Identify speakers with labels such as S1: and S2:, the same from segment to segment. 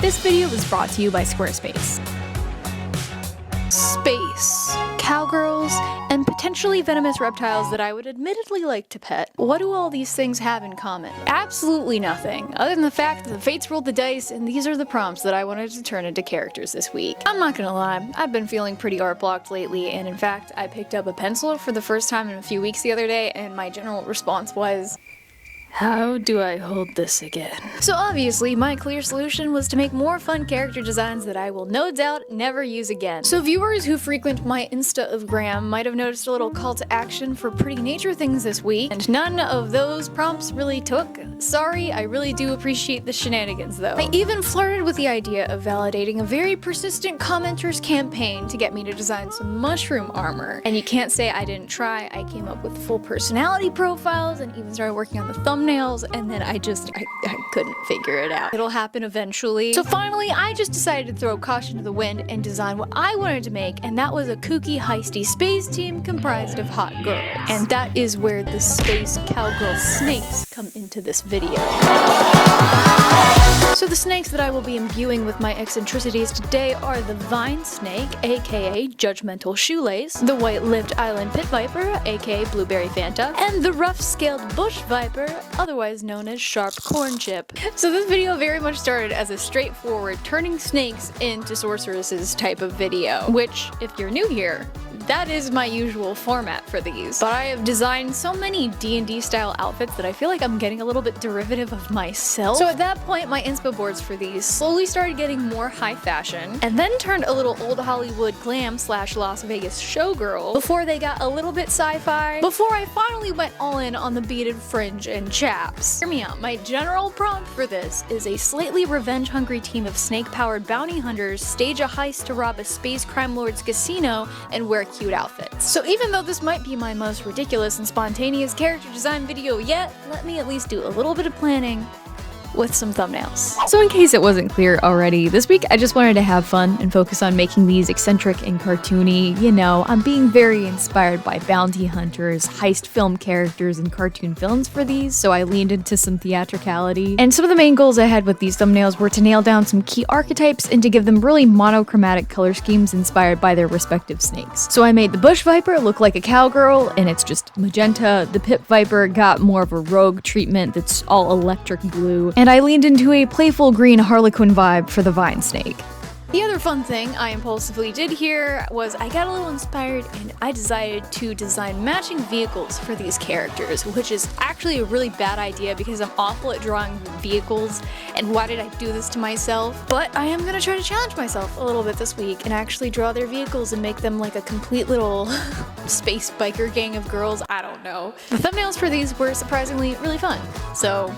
S1: This video was brought to you by Squarespace. Space, cowgirls, and potentially venomous reptiles that I would admittedly like to pet. What do all these things have in common? Absolutely nothing, other than the fact that the fates rolled the dice and these are the prompts that I wanted to turn into characters this week. I'm not gonna lie, I've been feeling pretty art blocked lately, and in fact, I picked up a pencil for the first time in a few weeks the other day, and my general response was, how do I hold this again? So obviously, my clear solution was to make more fun character designs that I will no doubt never use again. So viewers who frequent my Insta-of-gram might have noticed a little call to action for pretty nature things this week, and none of those prompts really took. Sorry, I really do appreciate the shenanigans though. I even flirted with the idea of validating a very persistent commenter's campaign to get me to design some mushroom armor. And you can't say I didn't try. I came up with full personality profiles and even started working on the thumbnails, and then I couldn't figure it out. It'll happen eventually. So finally, I just decided to throw caution to the wind and design what I wanted to make, and that was a kooky, heisty space team comprised of hot girls. And that is where the space cowgirl snakes come into this video. So the snakes that I will be imbuing with my eccentricities today are the vine snake, aka judgmental shoelace, the white-lipped island pit viper, aka blueberry fanta, and the rough-scaled bush viper, otherwise known as sharp corn chip. So this video very much started as a straightforward turning snakes into sorceresses type of video, which, if you're new here, that is my usual format for these. But I have designed so many D&D style outfits that I feel like I'm getting a little bit derivative of myself. So at that point, my inspo boards for these slowly started getting more high fashion, and then turned a little old Hollywood glam / Las Vegas showgirl before they got a little bit sci-fi, before I finally went all in on the beaded fringe and chaps. Hear me out, my general prompt for this is a slightly revenge-hungry team of snake-powered bounty hunters stage a heist to rob a space crime lord's casino and wear cute outfits. So even though this might be my most ridiculous and spontaneous character design video yet, let me at least do a little bit of planning with some thumbnails. So in case it wasn't clear already, this week I just wanted to have fun and focus on making these eccentric and cartoony. You know, I'm being very inspired by bounty hunters, heist film characters, and cartoon villains for these, so I leaned into some theatricality. And some of the main goals I had with these thumbnails were to nail down some key archetypes and to give them really monochromatic color schemes inspired by their respective snakes. So I made the bush viper look like a cowgirl, and it's just magenta. The pit viper got more of a rogue treatment that's all electric blue, and I leaned into a playful green harlequin vibe for the vine snake. The other fun thing I impulsively did here was I got a little inspired and I decided to design matching vehicles for these characters, which is actually a really bad idea because I'm awful at drawing vehicles, and why did I do this to myself? But I am gonna try to challenge myself a little bit this week and actually draw their vehicles and make them like a complete little space biker gang of girls. I don't know. The thumbnails for these were surprisingly really fun, so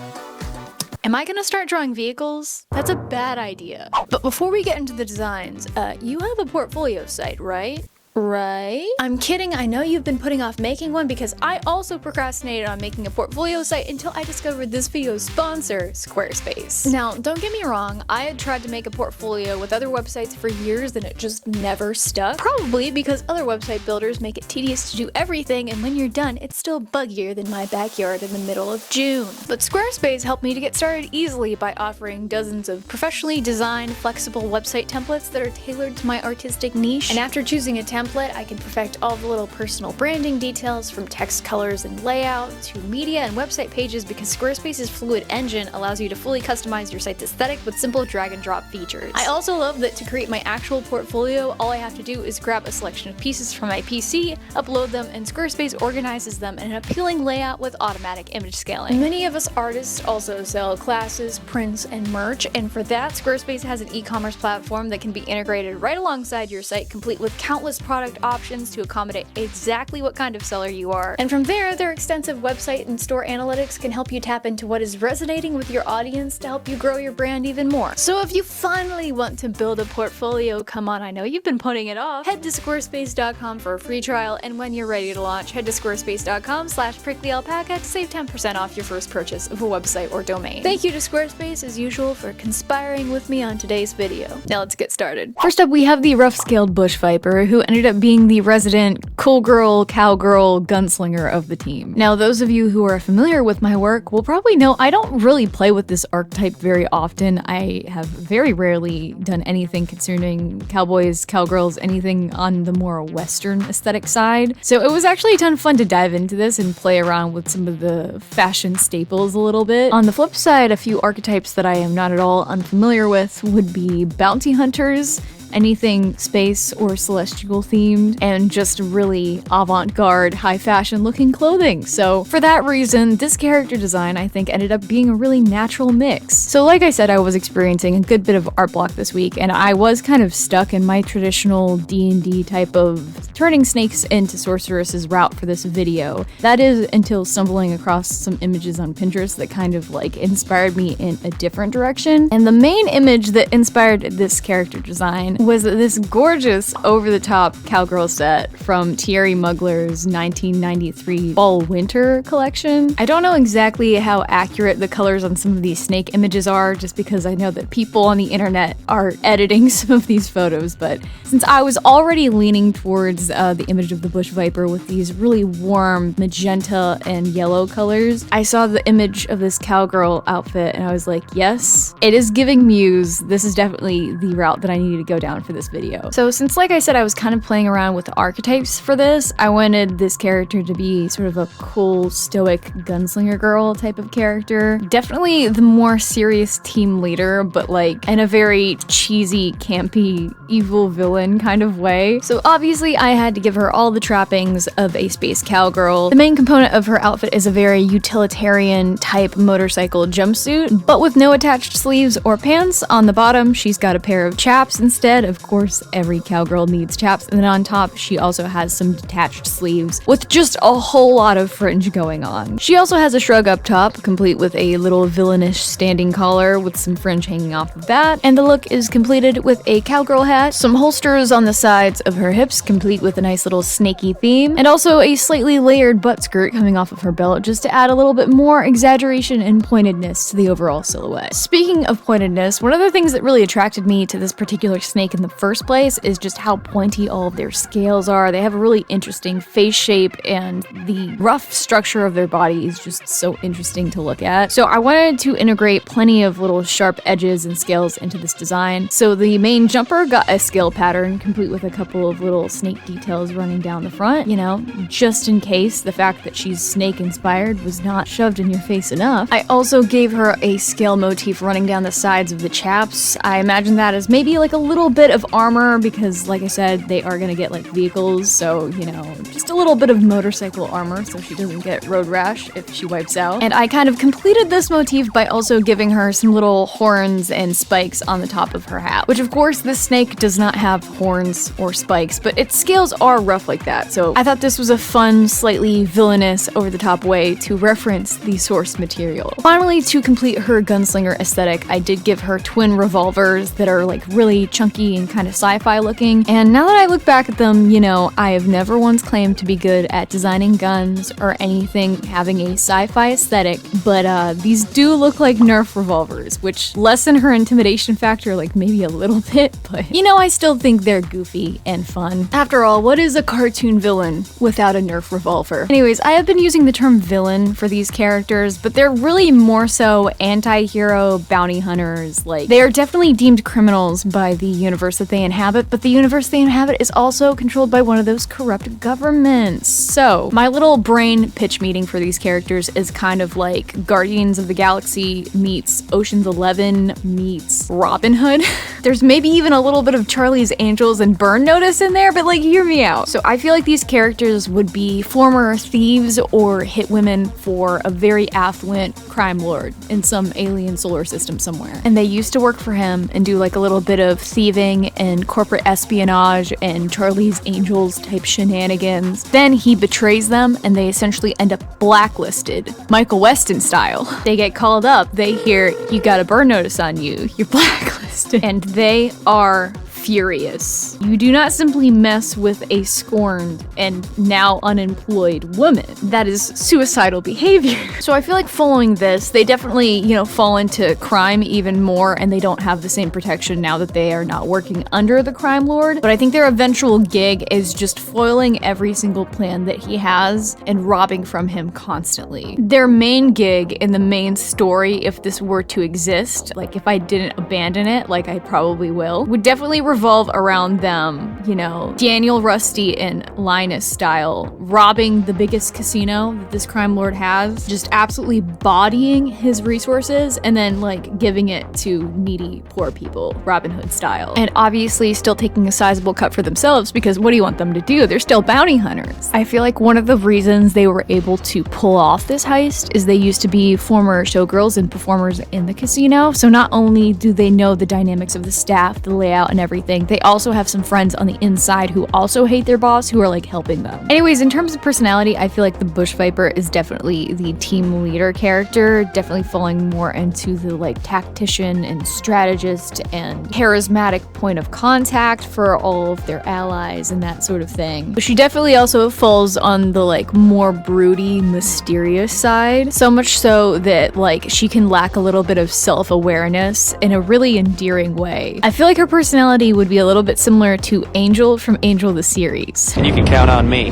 S1: am I gonna start drawing vehicles? That's a bad idea. But before we get into the designs, you have a portfolio site, right? Right? I'm kidding, I know you've been putting off making one because I also procrastinated on making a portfolio site until I discovered this video's sponsor, Squarespace. Now, don't get me wrong, I had tried to make a portfolio with other websites for years and it just never stuck. Probably because other website builders make it tedious to do everything, and when you're done, it's still buggier than my backyard in the middle of June. But Squarespace helped me to get started easily by offering dozens of professionally designed, flexible website templates that are tailored to my artistic niche. And after choosing a template, I can perfect all the little personal branding details from text colors and layout to media and website pages, because Squarespace's fluid engine allows you to fully customize your site's aesthetic with simple drag and drop features. I also love that to create my actual portfolio, all I have to do is grab a selection of pieces from my PC, upload them, and Squarespace organizes them in an appealing layout with automatic image scaling. Many of us artists also sell classes, prints, and merch, and for that, Squarespace has an e-commerce platform that can be integrated right alongside your site, complete with countless product options to accommodate exactly what kind of seller you are. And from there, their extensive website and store analytics can help you tap into what is resonating with your audience to help you grow your brand even more. So if you finally want to build a portfolio, come on, I know you've been putting it off, head to squarespace.com for a free trial, and when you're ready to launch, head to squarespace.com/PricklyAlpaca to save 10% off your first purchase of a website or domain. Thank you to Squarespace, as usual, for conspiring with me on today's video. Now let's get started. First up, we have the rough-scaled bush viper, who ended ended up being the resident cool girl, cowgirl, gunslinger of the team. Now, those of you who are familiar with my work will probably know I don't really play with this archetype very often. I have very rarely done anything concerning cowboys, cowgirls, anything on the more Western aesthetic side. So it was actually a ton of fun to dive into this and play around with some of the fashion staples a little bit. On the flip side, a few archetypes that I am not at all unfamiliar with would be bounty hunters, anything space or celestial themed, and just really avant-garde, high fashion looking clothing. So for that reason, this character design I think ended up being a really natural mix. So like I said, I was experiencing a good bit of art block this week, and I was kind of stuck in my traditional D&D type of turning snakes into sorceresses route for this video. That is until stumbling across some images on Pinterest that kind of like inspired me in a different direction. And the main image that inspired this character design was this gorgeous over-the-top cowgirl set from Thierry Mugler's 1993 Fall-Winter collection. I don't know exactly how accurate the colors on some of these snake images are, just because I know that people on the internet are editing some of these photos, but since I was already leaning towards the image of the bush viper with these really warm magenta and yellow colors, I saw the image of this cowgirl outfit and I was like, yes, it is giving Muse. This is definitely the route that I needed to go down for this video. So since, like I said, I was kind of playing around with the archetypes for this, I wanted this character to be sort of a cool, stoic gunslinger girl type of character. Definitely the more serious team leader, but like in a very cheesy, campy, evil villain kind of way. So obviously I had to give her all the trappings of a space cowgirl. The main component of her outfit is a very utilitarian type motorcycle jumpsuit, but with no attached sleeves or pants. On the bottom, she's got a pair of chaps instead. Of course, every cowgirl needs chaps. And then on top, she also has some detached sleeves with just a whole lot of fringe going on. She also has a shrug up top, complete with a little villainish standing collar with some fringe hanging off of that. And the look is completed with a cowgirl hat, some holsters on the sides of her hips, complete with a nice little snaky theme, and also a slightly layered butt skirt coming off of her belt just to add a little bit more exaggeration and pointedness to the overall silhouette. Speaking of pointedness, one of the things that really attracted me to this particular snake in the first place is just how pointy all of their scales are. They have a really interesting face shape, and the rough structure of their body is just so interesting to look at. So I wanted to integrate plenty of little sharp edges and scales into this design. So the main jumper got a scale pattern complete with a couple of little snake details running down the front, you know, just in case the fact that she's snake inspired was not shoved in your face enough. I also gave her a scale motif running down the sides of the chaps. I imagine that as maybe like a little bit of armor because, like I said, they are gonna get like vehicles, so, you know, just a little bit of motorcycle armor so she doesn't get road rash if she wipes out. And I kind of completed this motif by also giving her some little horns and spikes on the top of her hat, which of course this snake does not have horns or spikes, but its scales are rough like that, so I thought this was a fun, slightly villainous, over-the-top way to reference the source material. Finally, to complete her gunslinger aesthetic, I did give her twin revolvers that are like really chunky and kind of sci-fi looking, and now that I look back at them, you know, I have never once claimed to be good at designing guns or anything having a sci-fi aesthetic, but these do look like Nerf revolvers, which lessen her intimidation factor like maybe a little bit, but you know, I still think they're goofy and fun. After all, what is a cartoon villain without a Nerf revolver? Anyways, I have been using the term villain for these characters, but they're really more so anti-hero bounty hunters. Like, they are definitely deemed criminals by the universe that they inhabit, but the universe they inhabit is also controlled by one of those corrupt governments. So, my little brain pitch meeting for these characters is kind of like Guardians of the Galaxy meets Ocean's 11 meets Robin Hood. There's maybe even a little bit of Charlie's Angels and Burn Notice in there, but like, hear me out. So I feel like these characters would be former thieves or hit women for a very affluent crime lord in some alien solar system somewhere. And they used to work for him and do like a little bit of thieving and corporate espionage and Charlie's Angels type shenanigans. Then he betrays them and they essentially end up blacklisted, Michael Weston style. They get called up, they hear, you got a burn notice on you, you're blacklisted. And they are furious. You do not simply mess with a scorned and now unemployed woman. That is suicidal behavior. So I feel like following this, they definitely, fall into crime even more, and they don't have the same protection now that they are not working under the crime lord. But I think their eventual gig is just foiling every single plan that he has and robbing from him constantly. Their main gig in the main story, if this were to exist, like if I didn't abandon it, like I probably will, would definitely revolve around them, Daniel, Rusty, and Linus style, robbing the biggest casino that this crime lord has, just absolutely bodying his resources and then like giving it to needy poor people, Robin Hood style. And obviously still taking a sizable cut for themselves, because what do you want them to do? They're still bounty hunters. I feel like one of the reasons they were able to pull off this heist is they used to be former showgirls and performers in the casino. So not only do they know the dynamics of the staff, the layout, and everything, they also have some friends on the inside who also hate their boss who are like helping them. Anyways, in terms of personality, I feel like the Bush Viper is definitely the team leader character, definitely falling more into the like tactician and strategist and charismatic point of contact for all of their allies and that sort of thing. But she definitely also falls on the like more broody, mysterious side, so much so that like she can lack a little bit of self-awareness in a really endearing way. I feel like her personality would be a little bit similar to Angel from Angel the series.
S2: And you can count on me,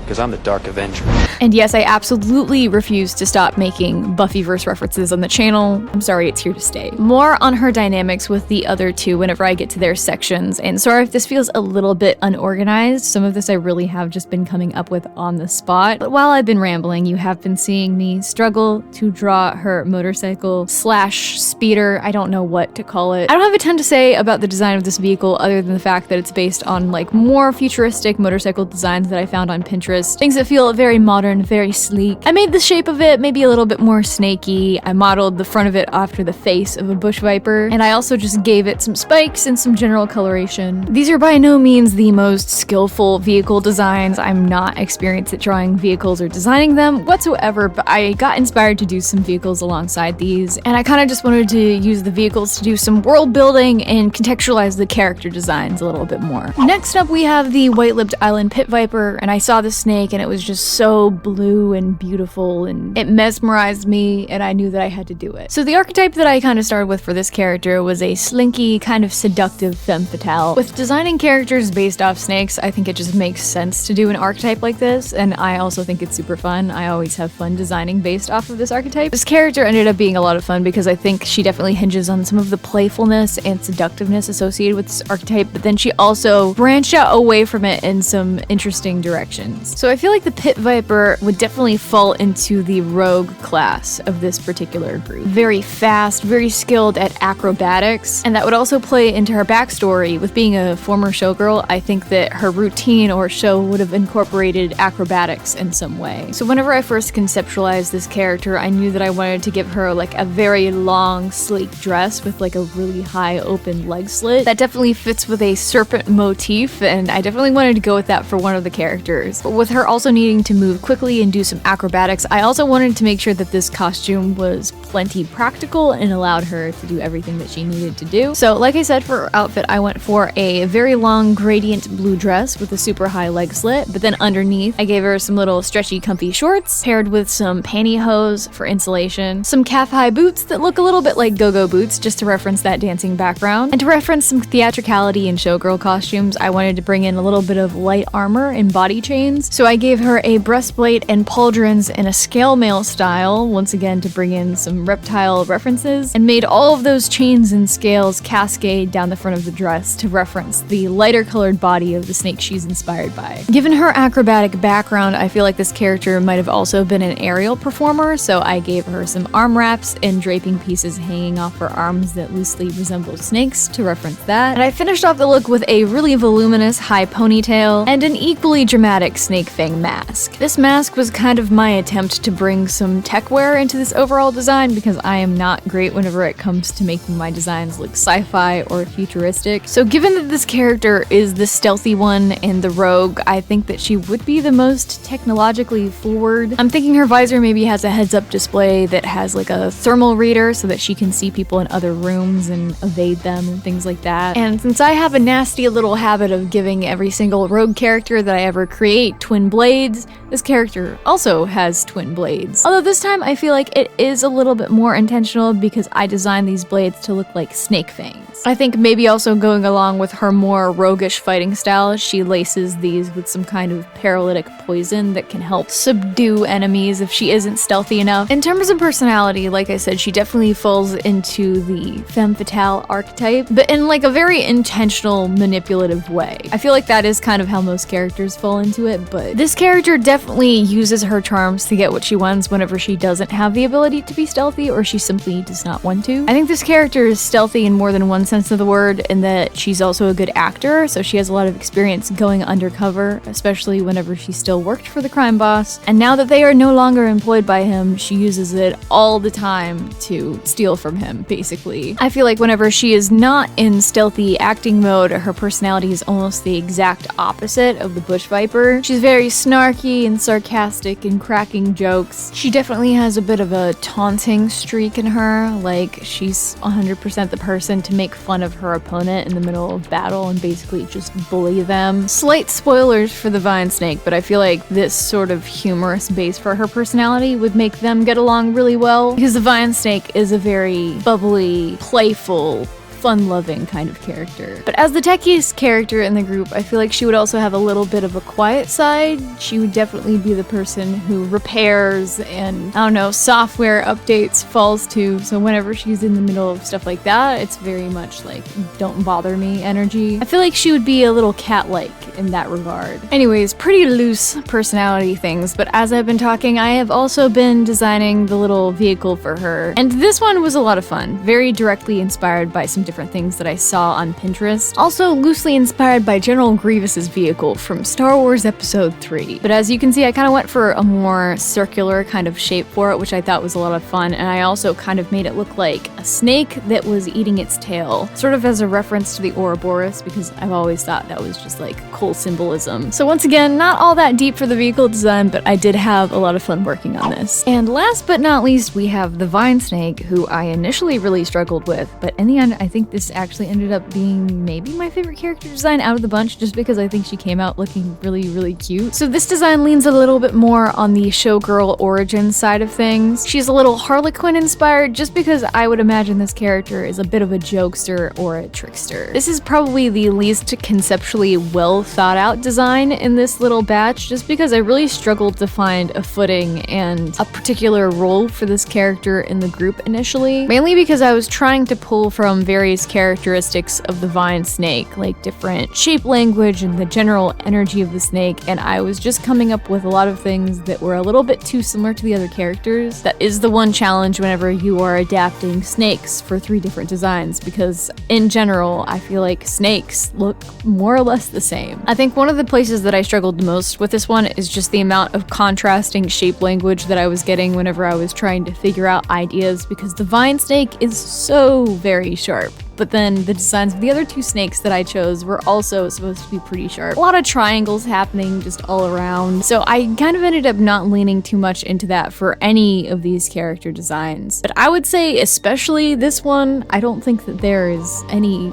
S2: because I'm the Dark Avenger.
S1: And yes, I absolutely refuse to stop making Buffyverse references on the channel. I'm sorry, it's here to stay. More on her dynamics with the other two whenever I get to their sections, and sorry if this feels a little bit unorganized. Some of this I really have just been coming up with on the spot. But while I've been rambling, you have been seeing me struggle to draw her motorcycle / speeder. I don't know what to call it. I don't have a ton to say about the design of this vehicle other than the fact that it's based on like more futuristic motorcycle designs that I found on Pinterest. Things that feel very modern, very sleek. I made the shape of it maybe a little bit more snaky. I modeled the front of it after the face of a bush viper, and I also just gave it some spikes and some general coloration. These are by no means the most skillful vehicle designs. I'm not experienced at drawing vehicles or designing them whatsoever, but I got inspired to do some vehicles alongside these, and I kind of just wanted to use the vehicles to do some world building and contextualize the character designs a little bit more. Next up, we have the white-lipped island pit viper, and I saw this snake and it was just so blue and beautiful and it mesmerized me, and I knew that I had to do it. So the archetype that I kind of started with for this character was a slinky, kind of seductive femme fatale. With designing characters based off snakes, I think it just makes sense to do an archetype like this, and I also think it's super fun. I always have fun designing based off of this archetype. This character ended up being a lot of fun because I think she definitely hinges on some of the playfulness and seductiveness associated with this archetype, but then she also branched out away from it in some interesting directions. So I feel like the Pit Viper would definitely fall into the rogue class of this particular group. Very fast, very skilled at acrobatics, and that would also play into her backstory. With being a former showgirl, I think that her routine or show would have incorporated acrobatics in some way. So whenever I first conceptualized this character, I knew that I wanted to give her like a very long, sleek dress with like a really high open leg slit. That definitely fits with a serpent motif, and I definitely wanted to go with that for one of the characters. But with her also needing to move quickly and do some acrobatics, I also wanted to make sure that this costume was plenty practical and allowed her to do everything that she needed to do. So like I said, for her outfit, I went for a very long gradient blue dress with a super high leg slit, but then underneath, I gave her some little stretchy comfy shorts paired with some pantyhose for insulation, some calf-high boots that look a little bit like go-go boots just to reference that dancing background, and to reference some theatricality in showgirl costumes, I wanted to bring in a little bit of light armor and body chains, so I gave her a breastplate and pauldrons in a scale mail style, once again to bring in some reptile references, and made all of those chains and scales cascade down the front of the dress to reference the lighter colored body of the snake she's inspired by. Given her acrobatic background, I feel like this character might have also been an aerial performer, so I gave her some arm wraps and draping pieces hanging off her arms that loosely resemble snakes to reference that. And I finished off the look with a really voluminous high ponytail and an equally dramatic snake snake fang mask. This mask was kind of my attempt to bring some techwear into this overall design because I am not great whenever it comes to making my designs look sci-fi or futuristic. So given that this character is the stealthy one and the rogue, I think that she would be the most technologically forward. I'm thinking her visor maybe has a heads-up display that has like a thermal reader so that she can see people in other rooms and evade them and things like that. And since I have a nasty little habit of giving every single rogue character that I ever create twin blades, this character also has twin blades. Although this time I feel like it is a little bit more intentional because I designed these blades to look like snake fangs. I think maybe also going along with her more roguish fighting style, she laces these with some kind of paralytic poison that can help subdue enemies if she isn't stealthy enough. In terms of personality, like I said, she definitely falls into the femme fatale archetype, but in like a very intentional, manipulative way. I feel like that is kind of how most characters fall into it, but this character definitely uses her charms to get what she wants whenever she doesn't have the ability to be stealthy or she simply does not want to. I think this character is stealthy in more than one sense of the word, in that she's also a good actor, so she has a lot of experience going undercover, especially whenever she still worked for the crime boss. And now that they are no longer employed by him, she uses it all the time to steal from him, basically. I feel like whenever she is not in stealthy acting mode, her personality is almost the exact opposite of the Bush Viper. She's very snarky and sarcastic and cracking jokes. She definitely has a bit of a taunting streak in her, like she's 100% the person to make fun of her opponent in the middle of battle and basically just bully them. Slight spoilers for the Vine Snake, but I feel like this sort of humorous base for her personality would make them get along really well, because the Vine Snake is a very bubbly, playful, fun-loving kind of character. But as the techiest character in the group, I feel like she would also have a little bit of a quiet side. She would definitely be the person who repairs and, I don't know, software updates falls to, so whenever she's in the middle of stuff like that, it's very much like, don't bother me energy. I feel like she would be a little cat-like in that regard. Anyways, pretty loose personality things, but as I've been talking, I have also been designing the little vehicle for her, and this one was a lot of fun, very directly inspired by some different things that I saw on Pinterest. Also loosely inspired by General Grievous's vehicle from Star Wars Episode 3. But as you can see, I kind of went for a more circular kind of shape for it, which I thought was a lot of fun, and I also kind of made it look like a snake that was eating its tail, sort of as a reference to the Ouroboros, because I've always thought that was just like cool symbolism. So once again, not all that deep for the vehicle design, but I did have a lot of fun working on this. And last but not least, we have the Vine Snake, who I initially really struggled with, but in the end, I think this actually ended up being maybe my favorite character design out of the bunch, just because I think she came out looking really, really cute. So this design leans a little bit more on the showgirl origin side of things. She's a little Harlequin inspired, just because I would imagine this character is a bit of a jokester or a trickster. This is probably the least conceptually well thought out design in this little batch, just because I really struggled to find a footing and a particular role for this character in the group initially, mainly because I was trying to pull from various characteristics of the Vine Snake, like different shape language and the general energy of the snake, and I was just coming up with a lot of things that were a little bit too similar to the other characters. That is the one challenge whenever you are adapting snakes for 3 different designs, because in general, I feel like snakes look more or less the same. I think one of the places that I struggled the most with this one is just the amount of contrasting shape language that I was getting whenever I was trying to figure out ideas, because the Vine Snake is so very sharp. But then the designs of the other 2 snakes that I chose were also supposed to be pretty sharp. A lot of triangles happening just all around. So I kind of ended up not leaning too much into that for any of these character designs. But I would say, especially this one, I don't think that there is any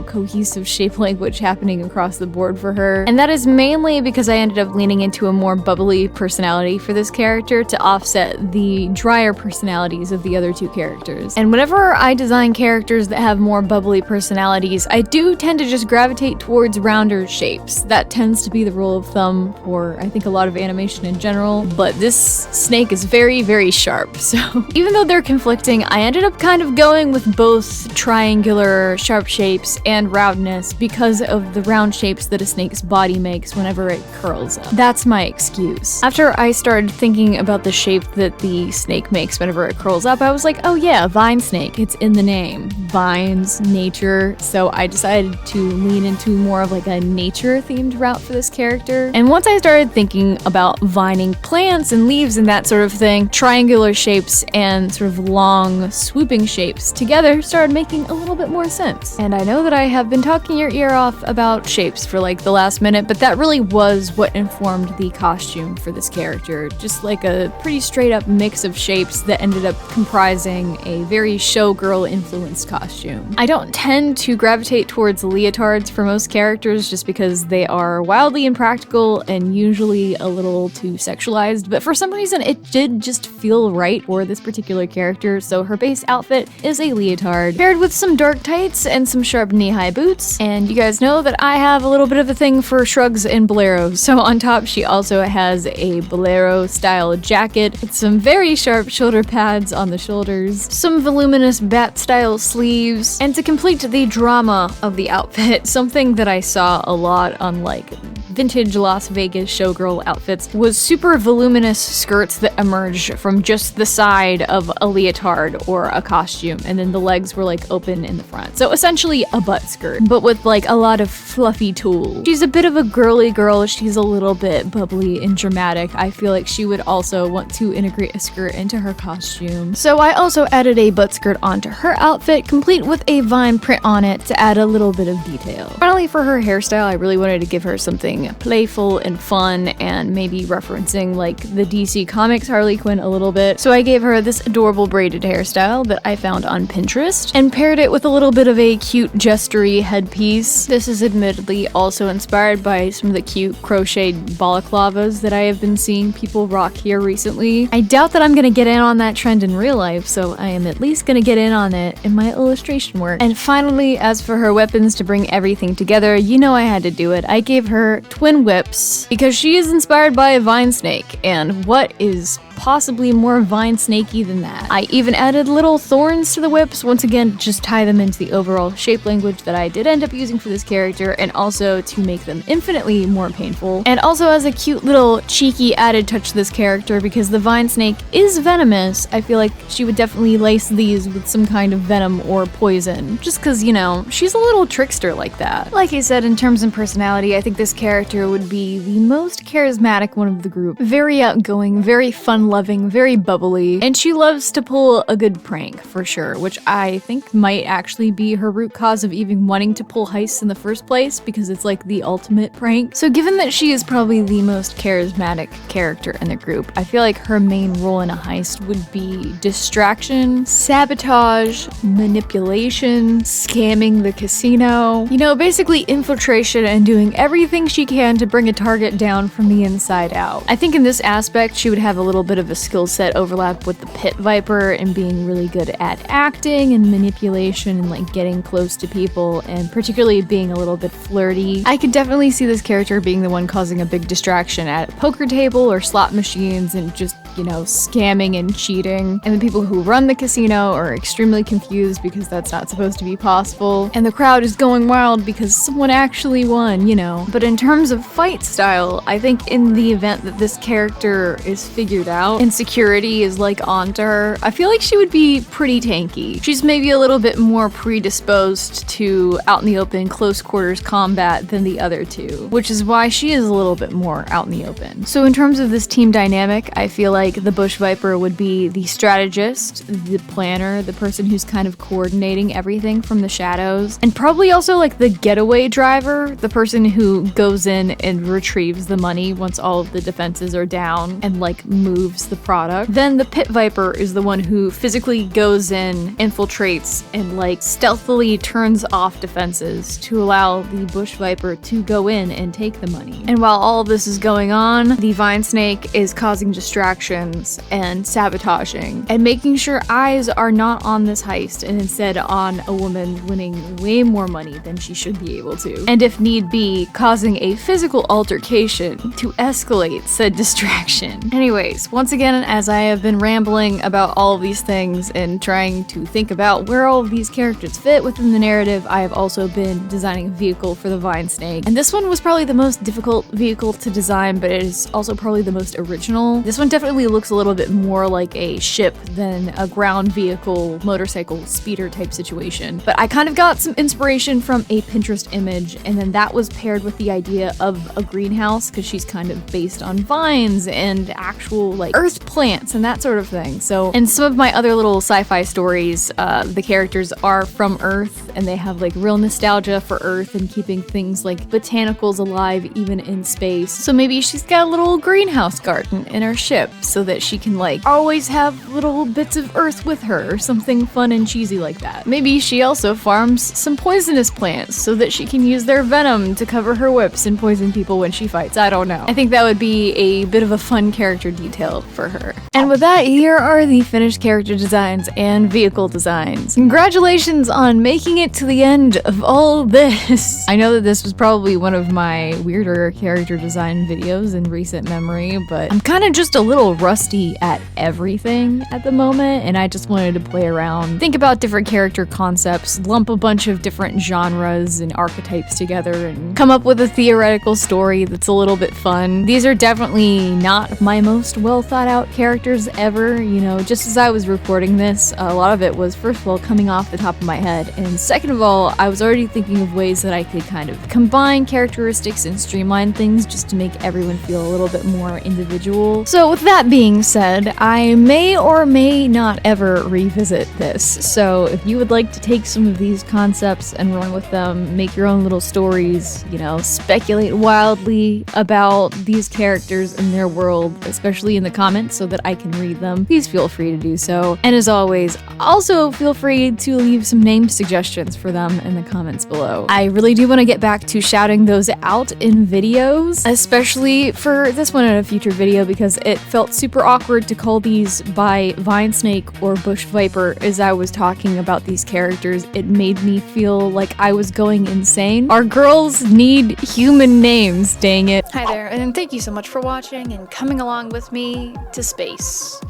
S1: cohesive shape language happening across the board for her. And that is mainly because I ended up leaning into a more bubbly personality for this character to offset the drier personalities of the other 2 characters. And whenever I design characters that have more bubbly personalities, I do tend to just gravitate towards rounder shapes. That tends to be the rule of thumb for, I think, a lot of animation in general, but this snake is very, very sharp. So even though they're conflicting, I ended up kind of going with both triangular sharp shapes shapes and roundness because of the round shapes that a snake's body makes whenever it curls up. That's my excuse. After I started thinking about the shape that the snake makes whenever it curls up, I was like, oh yeah, vine snake. It's in the name. Vines, nature. So I decided to lean into more of like a nature-themed route for this character. And once I started thinking about vining plants and leaves and that sort of thing, triangular shapes and sort of long, swooping shapes together started making a little bit more sense. And I know that I have been talking your ear off about shapes for like the last minute, but that really was what informed the costume for this character. Just like a pretty straight up mix of shapes that ended up comprising a very showgirl influenced costume. I don't tend to gravitate towards leotards for most characters just because they are wildly impractical and usually a little too sexualized, but for some reason it did just feel right for this particular character, so her base outfit is a leotard paired with some dark tights and some sharp knee-high boots. And you guys know that I have a little bit of a thing for shrugs and boleros, so on top she also has a bolero style jacket with some very sharp shoulder pads on the shoulders, some voluminous bat style sleeves, and to complete the drama of the outfit, something that I saw a lot on like vintage Las Vegas showgirl outfits was super voluminous skirts that emerged from just the side of a leotard or a costume, and then the legs were like open in the front. So essentially a butt skirt, but with like a lot of fluffy tulle. She's a bit of a girly girl, she's a little bit bubbly and dramatic. I feel like she would also want to integrate a skirt into her costume. So I also added a butt skirt onto her outfit, complete with a vine print on it to add a little bit of detail. Finally, for her hairstyle, I really wanted to give her something playful and fun and maybe referencing like the DC Comics Harley Quinn a little bit. So I gave her this adorable braided hairstyle that I found on Pinterest and paired it with a little bit of a cute gestury headpiece. This is admittedly also inspired by some of the cute crocheted balaclavas that I have been seeing people rock here recently. I doubt that I'm gonna get in on that trend in real life, so I am at least gonna get in on it in my illustration work. And finally, as for her weapons to bring everything together, you know I had to do it. I gave her twin whips because she is inspired by a vine snake, and what is possibly more vine snaky than that? I even added little thorns to the whips, once again just tie them into the overall shape language that I did end up using for this character, and also to make them infinitely more painful. And also as a cute little cheeky added touch to this character, because the vine snake is venomous, I feel like she would definitely lace these with some kind of venom or poison, just because, you know, she's a little trickster like that. Like I said, in terms of personality, I think this character would be the most charismatic one of the group. Very outgoing, very fun-loving, very bubbly, and she loves to pull a good prank, for sure, which I think might actually be her root cause of even wanting to pull heists in the first place, because it's like the ultimate prank. So given that she is probably the most charismatic character in the group, I feel like her main role in a heist would be distraction, sabotage, manipulation, scamming the casino, you know, basically infiltration and doing everything she can to bring a target down from the inside out. I think in this aspect she would have a little bit of a skill set overlap with the Pit Viper and being really good at acting and manipulation and like getting close to people, and particularly being a little bit flirty. I could definitely see this character being the one causing a big distraction at a poker table or slot machines and just, you know, scamming and cheating. And the people who run the casino are extremely confused because that's not supposed to be possible. And the crowd is going wild because someone actually won, you know. But in terms of fight style, I think in the event that this character is figured out and security is like onto her, I feel like she would be pretty tanky. She's maybe a little bit more predisposed to out in the open close quarters combat than the other two, which is why she is a little bit more out in the open. So in terms of this team dynamic, I feel like the Bush Viper would be the strategist, the planner, the person who's kind of coordinating everything from the shadows, and probably also like the getaway driver, the person who goes in and retrieves the money once all of the defenses are down and like moves the product. Then the Pit Viper is the one who physically goes in, infiltrates, and like stealthily turns off defenses to allow the Bush Viper to go in and take the money. And while all of this is going on, the Vine Snake is causing distraction distractions and sabotaging, and making sure eyes are not on this heist and instead on a woman winning way more money than she should be able to. And if need be, causing a physical altercation to escalate said distraction. Anyways, once again, as I have been rambling about all of these things and trying to think about where all of these characters fit within the narrative, I have also been designing a vehicle for the Vine Snake. And this one was probably the most difficult vehicle to design, but it is also probably the most original. This one definitely looks a little bit more like a ship than a ground vehicle, motorcycle, speeder type situation. But I kind of got some inspiration from a Pinterest image, and then that was paired with the idea of a greenhouse, because she's kind of based on vines and actual like earth plants and that sort of thing. So in some of my other little sci-fi stories, the characters are from Earth, and they have like real nostalgia for Earth and keeping things like botanicals alive even in space. So maybe she's got a little greenhouse garden in her ship so that she can like always have little bits of Earth with her, or something fun and cheesy like that. Maybe she also farms some poisonous plants so that she can use their venom to cover her whips and poison people when she fights. I don't know. I think that would be a bit of a fun character detail for her. And with that, here are the finished character designs and vehicle designs. Congratulations on making it to the end of all this. I know that this was probably one of my weirder character design videos in recent memory, but I'm kind of just a little rusty at everything at the moment, and I just wanted to play around, think about different character concepts, lump a bunch of different genres and archetypes together, and come up with a theoretical story that's a little bit fun. These are definitely not my most well thought out characters ever, you know, just as I was recording this, a lot of it was first of all coming off the top of my head, and second of all, I was already thinking of ways that I could kind of combine characteristics and streamline things just to make everyone feel a little bit more individual. So with that being said, I may or may not ever revisit this, so if you would like to take some of these concepts and run with them, make your own little stories, you know, speculate wildly about these characters and their world, especially in the comments so that I can read them, please feel free to do so. And as always, also feel free to leave some name suggestions for them in the comments below. I really do want to get back to shouting those out in videos, especially for this one in a future video, because it felt super awkward to call these by Vine Snake or Bush Viper as I was talking about these characters. It made me feel like I was going insane. Our girls need human names, dang it. Hi there, and thank you so much for watching and coming along with me to space.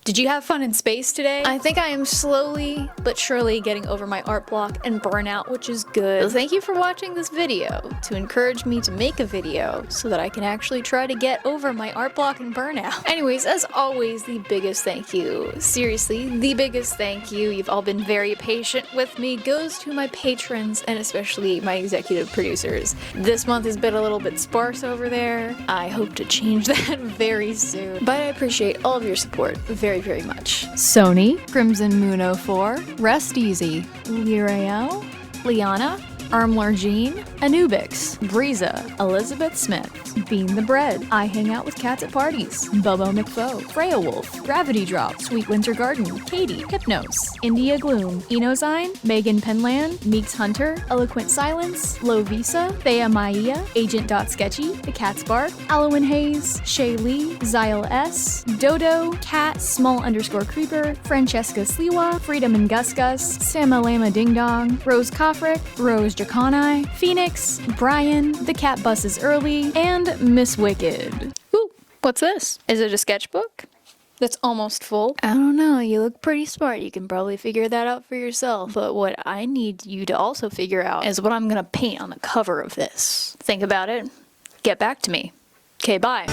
S1: Did you have fun in space today? I think I am slowly but surely getting over my art block and burnout, which is good. So thank you for watching this video to encourage me to make a video so that I can actually try to get over my art block and burnout. Anyways, as always, the biggest thank you, seriously, the biggest thank you, you've all been very patient with me, goes to my patrons and especially my executive producers. This month has been a little bit sparse over there. I hope to change that very soon. But I appreciate all of your support very much. Sony, Crimson Moon 04, Rest Easy, Lirael, Liana, Armlar Jean, Anubix, Breeza, Elizabeth Smith, Bean the Bread, I Hang Out with Cats at Parties, Bobo McFo, Freya Wolf, Gravity Drop, Sweet Winter Garden, Katie, Hypnos, India Gloom, Enozine, Megan Penland, Meeks Hunter, Eloquent Silence, Low Visa, Thea Maia, Agent.Sketchy, The Cat's Bark, Alwyn Hayes, Shay Lee, Zyle S, Dodo, Cat, Small_Creeper, Francesca Sliwa, Freedom and Gus Gus, Sama Lama Ding Dong, Rose Koffrick, Rose Jacani, Phoenix, Brian, The Cat Buses Early, and Miss Wicked. Ooh, what's this? Is it a sketchbook? That's almost full. I don't know, you look pretty smart. You can probably figure that out for yourself. But what I need you to also figure out is what I'm gonna paint on the cover of this. Think about it. Get back to me. Okay, bye.